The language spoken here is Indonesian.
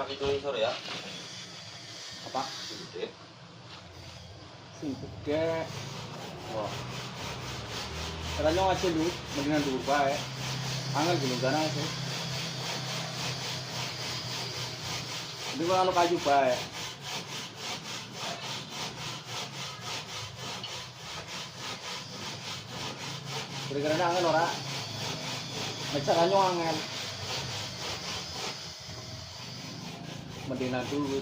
itu sore ya. Apa? Gede. Sing gede. Wah. Caranya aja dulu, mendingan dulu baik. Angel belum sana sih. Ini kalau kayu baik. Kira-kira angel ora. Caranya angel. Mendingan dulu.